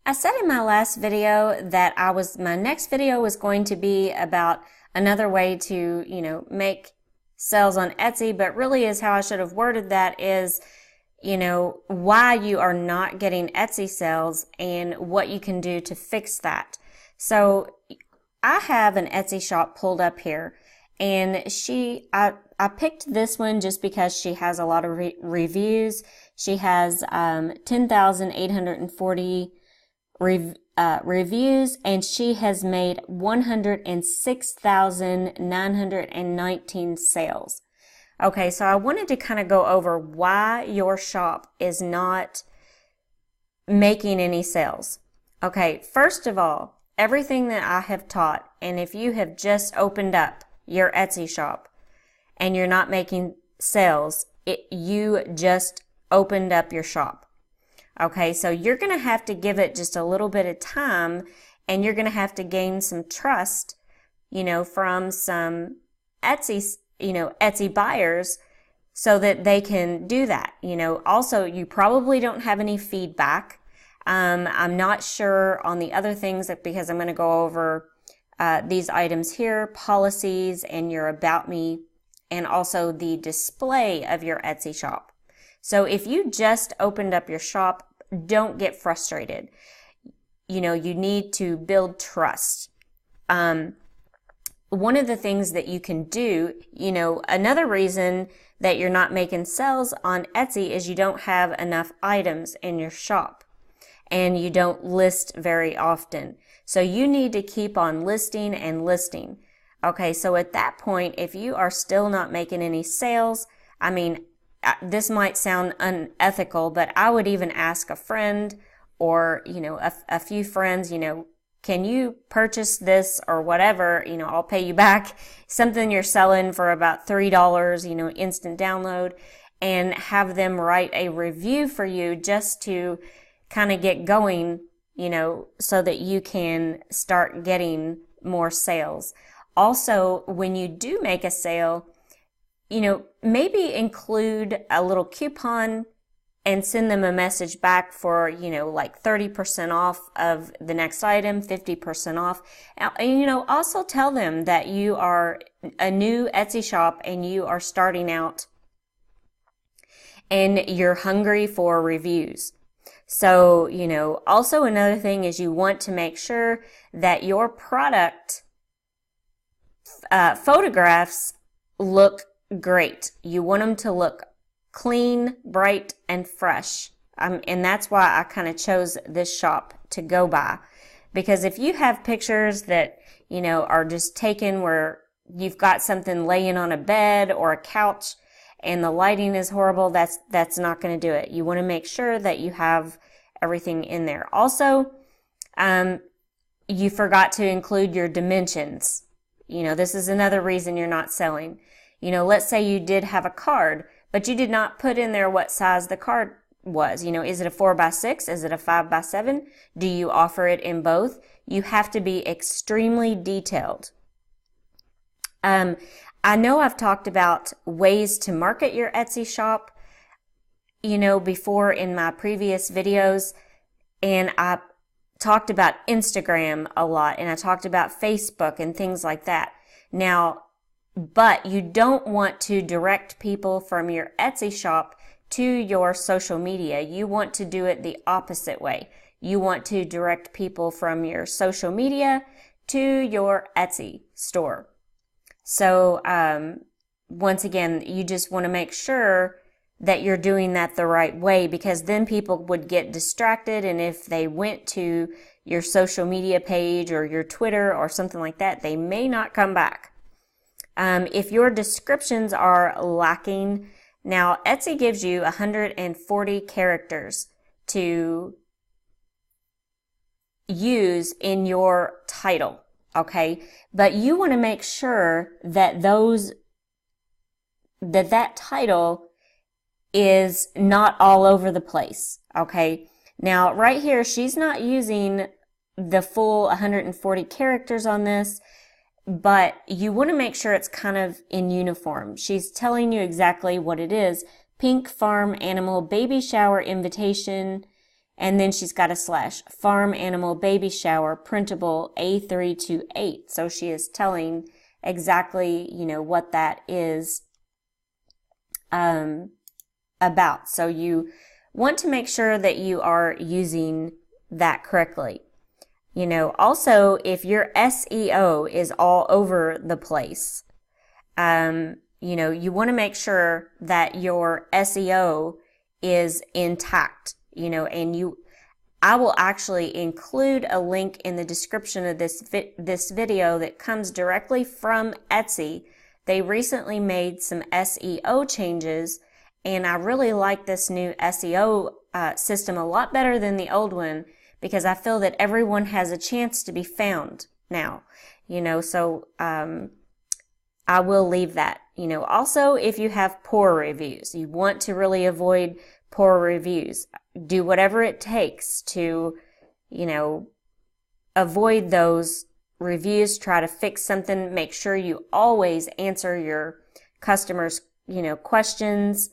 I said in my last video that my next video was going to be about another way to, make sales on Etsy, but really is how I should have worded that is, why you are not getting Etsy sales and what you can do to fix that. So I have an Etsy shop pulled up here, and I picked this one just because she has a lot of reviews. She has 10,840 reviews, and she has made 106,919 sales. Okay, so I wanted to kind of go over why your shop is not making any sales. Okay, first of all, everything that I have taught, and if you have just opened up your Etsy shop and you're not making sales, you just opened up your shop. Okay, so you're going to have to give it just a little bit of time, and you're going to have to gain some trust, from some Etsy buyers so that they can do that. Also, you probably don't have any feedback. I'm not sure on the other things because I'm going to go over these items here, policies and your about me, and also the display of your Etsy shop. So if you just opened up your shop, don't get frustrated. You need to build trust. One of the things that you can do, another reason that you're not making sales on Etsy is you don't have enough items in your shop and you don't list very often. So you need to keep on listing and listing. Okay, so at that point, if you are still not making any sales, this might sound unethical, but I would even ask a friend or, a few friends, can you purchase this or whatever, I'll pay you back something you're selling for about $3, instant download, and have them write a review for you just to kind of get going, so that you can start getting more sales. Also, when you do make a sale, maybe include a little coupon and send them a message back for, like 30% off of the next item, 50% off. And, also tell them that you are a new Etsy shop and you are starting out and you're hungry for reviews. So, also another thing is you want to make sure that your product photographs look great. You want them to look clean, bright, and fresh. And that's why I kind of chose this shop to go by. Because if you have pictures that, are just taken where you've got something laying on a bed or a couch and the lighting is horrible, that's not going to do it. You want to make sure that you have everything in there. Also, you forgot to include your dimensions. This is another reason you're not selling. Let's say you did have a card, but you did not put in there what size the card was. Is it a 4x6? Is it a 5x7? Do you offer it in both? You have to be extremely detailed. I know I've talked about ways to market your Etsy shop, before in my previous videos, and I talked about Instagram a lot, and I talked about Facebook and things like that. Now, but you don't want to direct people from your Etsy shop to your social media. You want to do it the opposite way. You want to direct people from your social media to your Etsy store. So, once again, you just want to make sure that you're doing that the right way, because then people would get distracted, and if they went to your social media page or your Twitter or something like that, they may not come back. If your descriptions are lacking, now Etsy gives you 140 characters to use in your title, okay? But you want to make sure that that title is not all over the place, okay? Now, right here, she's not using the full 140 characters on this, but you want to make sure it's kind of in uniform. She's telling you exactly what it is. Pink farm animal baby shower invitation And then she's got a slash, farm animal baby shower, printable A3 to 8. So she is telling exactly, what that is about. So you want to make sure that you are using that correctly. Also, if your SEO is all over the place, you want to make sure that your SEO is intact, and I will actually include a link in the description of this video that comes directly from Etsy. They recently made some SEO changes, and I really like this new SEO system a lot better than the old one, because I feel that everyone has a chance to be found now, so I will leave that. Also, if you have poor reviews, you want to really avoid poor reviews. Do whatever it takes to, avoid those reviews. Try to fix something. Make sure you always answer your customers, questions,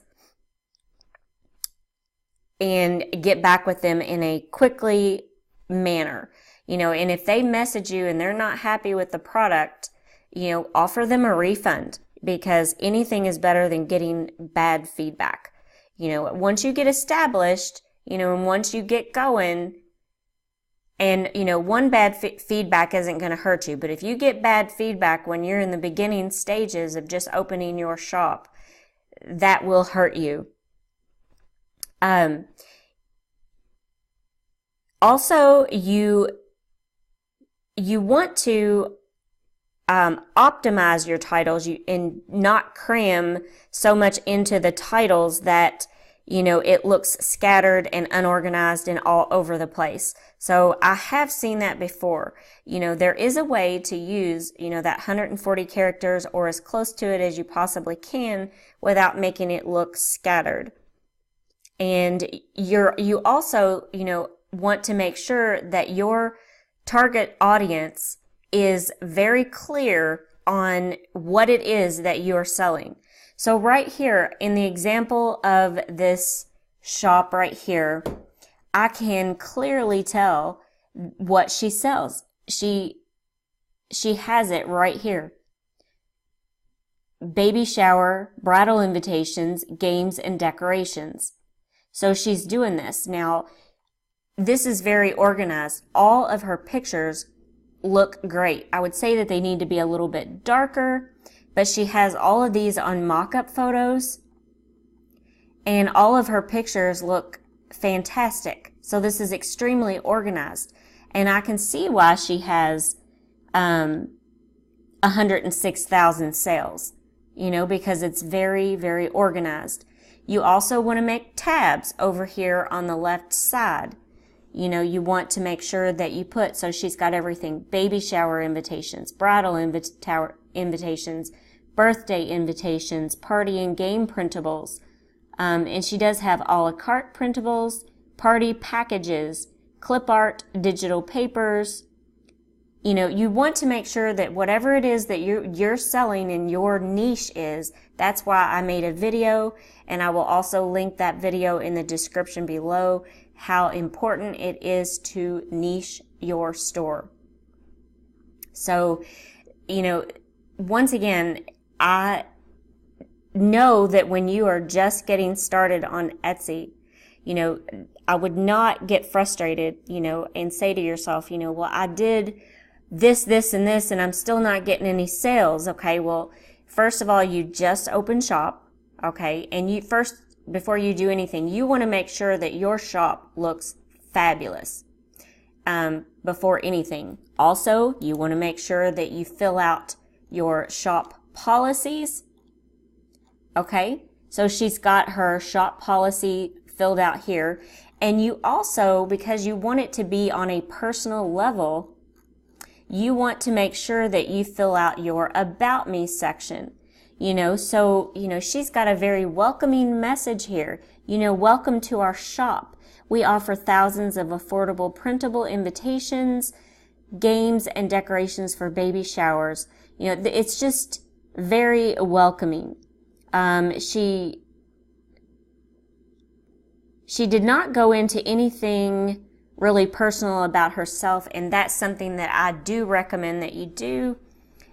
and get back with them in a quickly manner. And if they message you and they're not happy with the product, offer them a refund, because anything is better than getting bad feedback. Once you get established, and once you get going, and, one bad feedback isn't going to hurt you. But if you get bad feedback when you're in the beginning stages of just opening your shop, that will hurt you. Also, you want to optimize your titles and not cram so much into the titles that, it looks scattered and unorganized and all over the place. So I have seen that before. There is a way to use, that 140 characters or as close to it as you possibly can without making it look scattered. And you also, want to make sure that your target audience is very clear on what it is that you're selling. So right here in the example of this shop right here, I can clearly tell what she sells. She has it right here. Baby shower, bridal invitations, games, and decorations. So she's doing this. Now, this is very organized. All of her pictures look great. I would say that they need to be a little bit darker, but she has all of these on mock-up photos, and all of her pictures look fantastic. So this is extremely organized, and I can see why she has 106,000 sales, because it's very, very organized. You also want to make tabs over here on the left side. You want to make sure that you put, so she's got everything: baby shower invitations, bridal invitations, birthday invitations, party and game printables. And she does have a la carte printables, party packages, clip art, digital papers. You want to make sure that whatever it is that you're selling in your niche is, that's why I made a video, and I will also link that video in the description below, how important it is to niche your store. So, once again, I know that when you are just getting started on Etsy, I would not get frustrated, and say to yourself, well, I did this, and this, and I'm still not getting any sales. Okay, well, first of all, you just open shop, okay, and before you do anything, you want to make sure that your shop looks fabulous before anything. Also, you want to make sure that you fill out your shop policies. Okay, so she's got her shop policy filled out here. And you also, because you want it to be on a personal level, you want to make sure that you fill out your About Me section. So, she's got a very welcoming message here. Welcome to our shop. We offer thousands of affordable printable invitations, games, and decorations for baby showers. It's just very welcoming. She she did not go into anything really personal about herself, and that's something that I do recommend that you do,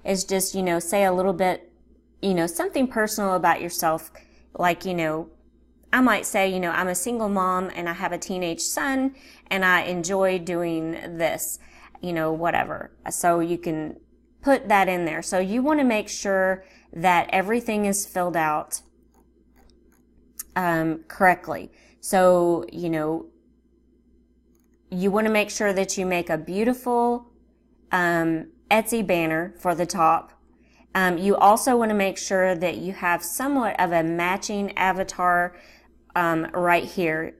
is just, say a little bit, something personal about yourself. Like, I might say, I'm a single mom and I have a teenage son and I enjoy doing this, whatever. So you can put that in there. So you want to make sure that everything is filled out correctly. So, you want to make sure that you make a beautiful Etsy banner for the top. You also want to make sure that you have somewhat of a matching avatar right here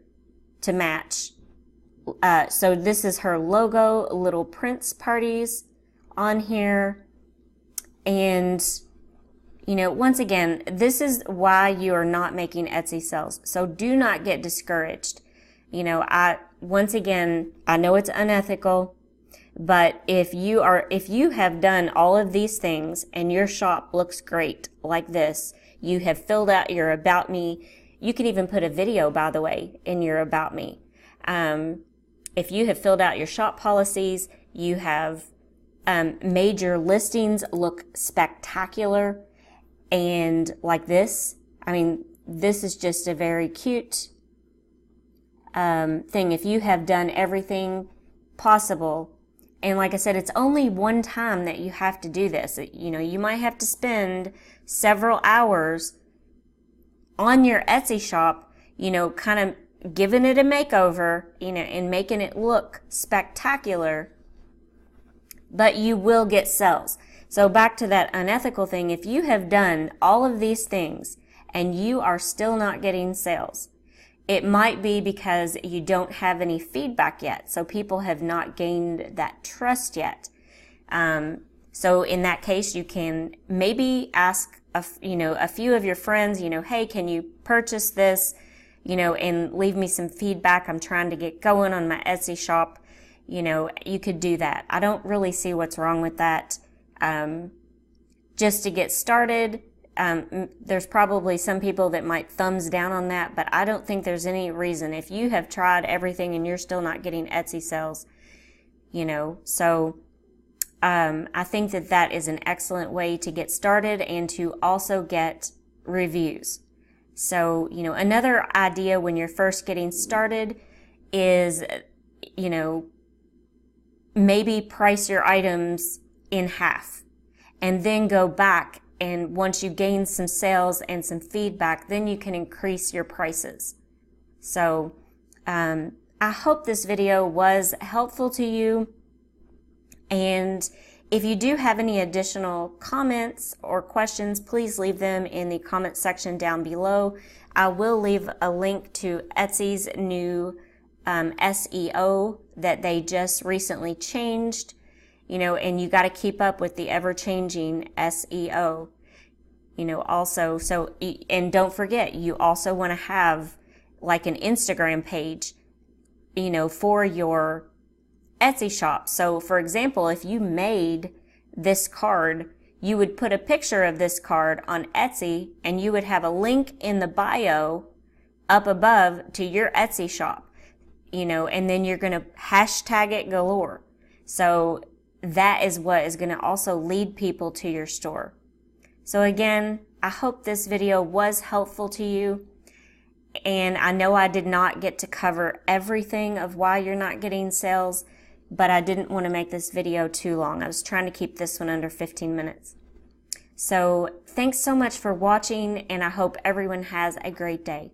to match. So this is her logo, little Prince parties on here. And, once again, this is why you are not making Etsy sales. So do not get discouraged. Once again, I know it's unethical, but if you have done all of these things and your shop looks great like this, you have filled out your About Me. You can even put a video, by the way, in your About Me. If you have filled out your shop policies, you have made your listings look spectacular, and like this, this is just a very cute thing. If you have done everything possible, and like I said, it's only one time that you have to do this. You might have to spend several hours on your Etsy shop, kind of giving it a makeover, and making it look spectacular, but you will get sales. So back to that unethical thing, if you have done all of these things and you are still not getting sales, it might be because you don't have any feedback yet. So people have not gained that trust yet. So in that case, you can maybe ask a few of your friends, hey, can you purchase this, and leave me some feedback. I'm trying to get going on my Etsy shop. You could do that. I don't really see what's wrong with that. Just to get started. There's probably some people that might thumbs down on that, but I don't think there's any reason. If you have tried everything and you're still not getting Etsy sales, so I think that is an excellent way to get started and to also get reviews. So, another idea when you're first getting started is, maybe price your items in half and then go back. And once you gain some sales and some feedback, then you can increase your prices. So I hope this video was helpful to you. And if you do have any additional comments or questions, please leave them in the comment section down below. I will leave a link to Etsy's new SEO that they just recently changed. And you got to keep up with the ever-changing SEO, also. So, and don't forget, you also want to have like an Instagram page, for your Etsy shop. So for example, if you made this card, you would put a picture of this card on Etsy and you would have a link in the bio up above to your Etsy shop, and then you're going to hashtag it galore. So that is what is going to also lead people to your store. So again, I hope this video was helpful to you. And I know I did not get to cover everything of why you're not getting sales, but I didn't want to make this video too long. I was trying to keep this one under 15 minutes. So thanks so much for watching, and I hope everyone has a great day.